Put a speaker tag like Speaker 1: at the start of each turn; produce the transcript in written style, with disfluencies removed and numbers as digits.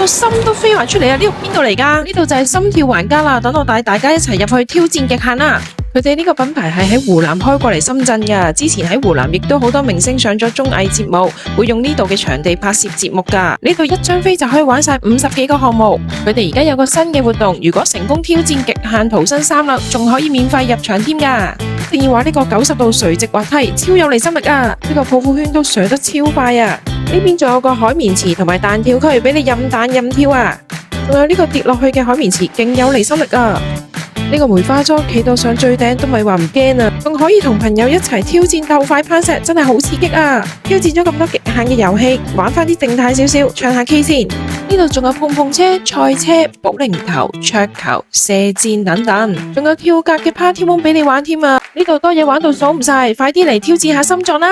Speaker 1: 個心都飛埋出嚟啊！呢度邊度嚟㗎？呢度就係心跳玩家啦，等我帶大家一齊入去挑戰極限啦！佢哋呢個品牌係喺湖南開過嚟深圳㗎，之前喺湖南亦都好多明星上咗綜藝節目，會用呢度嘅場地拍攝節目㗎。呢度一張飛就可以玩晒50幾個項目。佢哋而家有個新嘅活動，如果成功挑戰極限逃生3粒，仲可以免費入場添㗎。一定要話呢個90度垂直滑梯超有離心力啊！呢個泡泡圈都上得超快啊！呢邊仲有個海綿池同埋彈跳區俾你任彈任跳啊！仲有呢個跌落去嘅海綿池勁有離心力啊！呢個梅花樁企到上最頂都咪話唔驚啊，仲可以同朋友一齊挑戰鬥快攀石，真係好刺激啊！挑戰咗咁多極限嘅遊戲，玩翻啲靜態少少，唱下 K 先。呢度仲有碰碰車、賽車、保齡球、桌球、射箭等等，仲有跳格嘅 party room 俾你玩添啊！呢度多嘢玩到數唔晒，快啲嚟挑戰下心臟啦！